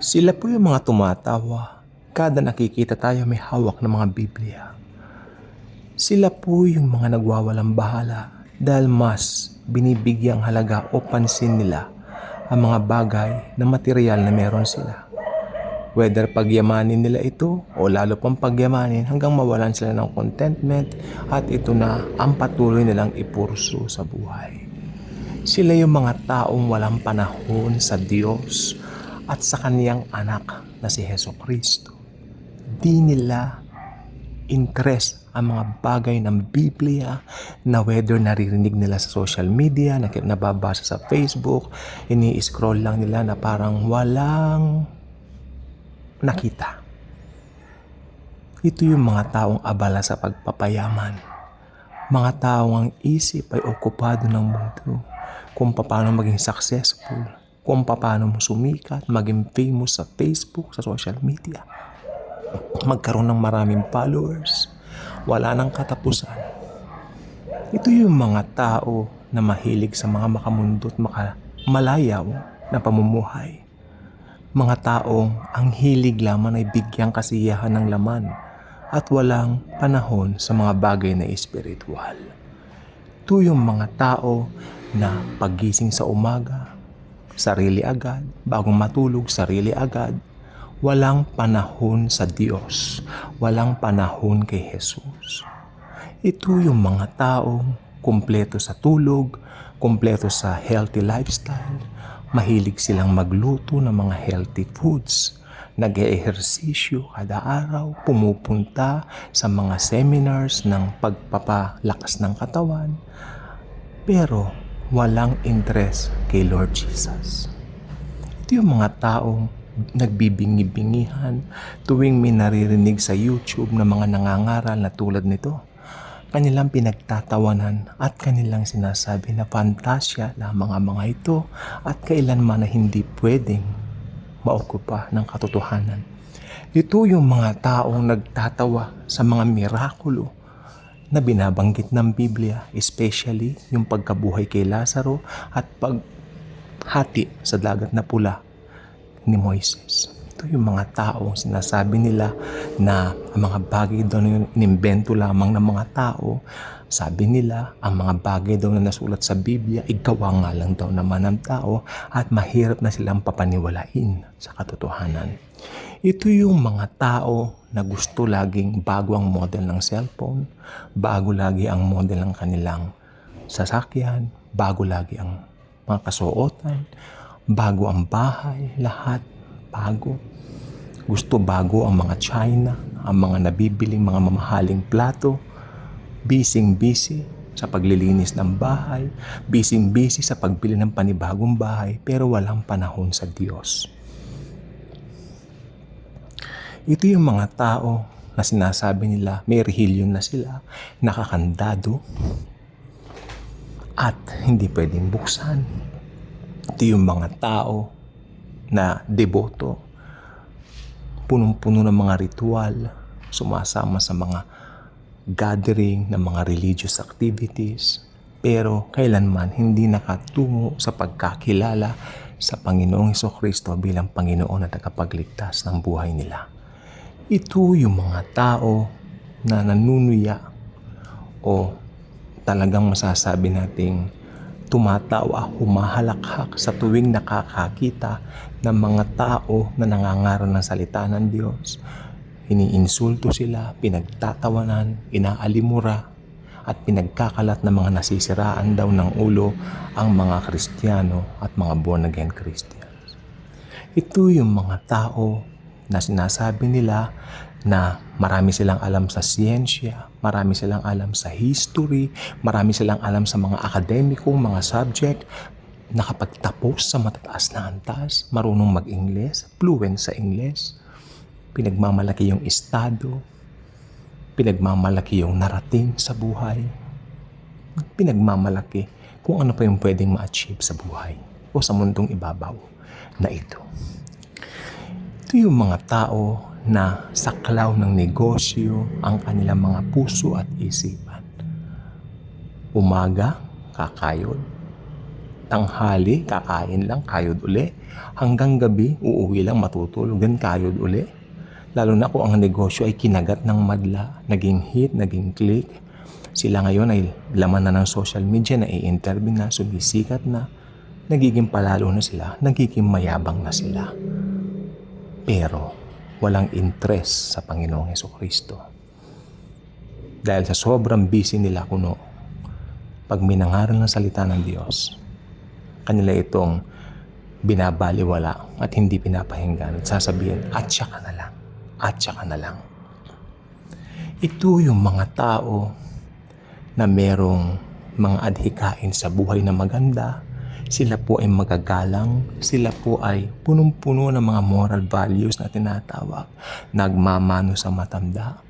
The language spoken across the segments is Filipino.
Sila po yung mga tumatawa. Kada nakikita tayo may hawak ng mga Biblia. Sila po yung mga nagwawalang bahala dahil mas binibigyang halaga o pansin nila ang mga bagay na material na meron sila. Whether pagyamanin nila ito o lalo pang pagyamanin hanggang mawalan sila ng contentment at ito na ang patuloy nilang ipursu sa buhay. Sila yung mga taong walang panahon sa Diyos at sa kaniyang anak na si Hesukristo. Di nila interest ang mga bagay ng Biblia na whether naririnig nila sa social media, nababasa sa Facebook, ini-scroll lang nila na parang walang nakita. Ito yung mga taong abala sa pagpapayaman. Mga taong ang isip ay okupado ng mundo. Kung paano maging successful, kung paano mo sumikat, maging famous sa Facebook, sa social media. Magkaroon ng maraming followers, wala nang katapusan. Ito yung mga tao na mahilig sa mga makamundot, malayaw na pamumuhay. Mga taong ang hilig lamang ay bigyang kasiyahan ng laman at walang panahon sa mga bagay na espiritual. Ito yung mga tao na paggising sa umaga, sarili agad, bagong matulog, sarili agad. Walang panahon sa Diyos, walang panahon kay Jesus. Ito yung mga taong kumpleto sa tulog, kumpleto sa healthy lifestyle. Mahilig silang magluto ng mga healthy foods. Nag-eehersisyo kada araw, pumupunta sa mga seminars ng pagpapalakas ng katawan. Pero walang interest kay Lord Jesus. Ito yung mga taong nagbibingi-bingihan tuwing may naririnig sa YouTube na mga nangangaral na tulad nito. Kanilang pinagtatawanan at kanilang sinasabi na fantasya lamang ang mga ito at kailanman na hindi pwedeng maukupa ng katotohanan. Ito yung mga taong nagtatawa sa mga mirakulo na binabanggit ng Biblia, especially yung pagkabuhay kay Lazaro at paghati sa dagat na pula ni Moises. Ito yung mga taong sinasabi nila na ang mga bagay daw na yun inimbento lamang ng mga tao. Sabi nila, ang mga bagay daw na nasulat sa Biblia, igawa nga lang daw naman ng tao at mahirap na silang papaniwalain sa katotohanan. Ito yung mga tao na gusto laging bago ang model ng cellphone, bago lagi ang model ng kanilang sasakyan, bago lagi ang mga kasuotan, bago ang bahay, lahat bago. Gusto bago ang mga China, ang mga nabibiling mga mamahaling plato, busy sa paglilinis ng bahay, busy sa pagbili ng panibagong bahay, pero walang panahon sa Diyos. Ito yung mga tao na sinasabi nila may relihiyon na sila, nakakandado, at hindi pwedeng buksan. Ito yung mga tao na deboto, punong-puno ng mga ritual, sumasama sa mga gathering ng mga religious activities, pero kailanman hindi nakatungo sa pagkakilala sa Panginoong Hesukristo bilang Panginoon at tagapagligtas ng buhay nila. Ito yung mga tao na nanunuya o talagang masasabi nating tumatawa, humahalakhak sa tuwing nakakakita ng mga tao na nangangaral ng salita ng Diyos. Iniinsulto sila, pinagtatawanan, inaalimura, at pinagkakalat ng mga nasisiraan daw ng ulo ang mga Kristiyano at mga born-again Christians. Ito yung mga tao na sinasabi nila na marami silang alam sa siyensya, marami silang alam sa history, marami silang alam sa mga akademikong mga subject, nakapagtapos sa matataas na antas, marunong mag-Ingles, fluent sa Ingles, pinagmamalaki yung estado, pinagmamalaki yung narating sa buhay, pinagmamalaki kung ano pa yung pwedeng ma-achieve sa buhay o sa mundong ibabaw na ito. Ito yung mga tao na saklaw ng negosyo ang kanilang mga puso at isipan. Umaga, kakayod. Tanghali, kakain lang, kayod uli. Hanggang gabi, uuwi lang, matutulog, then kayod uli. Lalo na kung ang negosyo ay kinagat ng madla, naging hit, naging click. Sila ngayon ay laman na ng social media, na i-interview na, sumisikat na, nagiging palalo na sila, nagiging mayabang na sila. Pero walang interest sa Panginoong Hesukristo. Dahil sa sobrang busy nila kuno, pag minangaral ng salita ng Diyos, kanila itong binabaliwala at hindi pinapahinggan at sasabihin, at saka na lang, at saka na lang. Ito yung mga tao na merong mga adhikain sa buhay na maganda. Sila po ay magagalang, sila po ay punong-puno ng mga moral values na tinatawag, nagmamano sa matanda,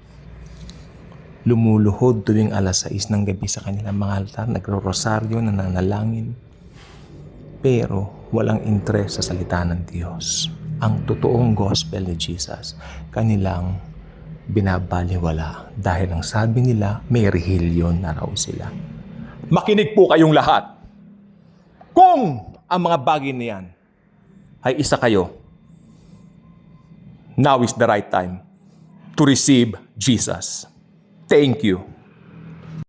lumuluhod tuwing alas 6 ng gabi sa kanilang mga altar, nagro-rosaryo, nananalangin, pero walang interes sa salita ng Diyos. Ang totoong gospel ni Jesus, kanilang binabaliwala dahil ang sabi nila, may rehilyon na raw sila. Makinig po kayong lahat. Kung ang mga bagay na yan ay isa kayo, now is the right time to receive Jesus. Thank you.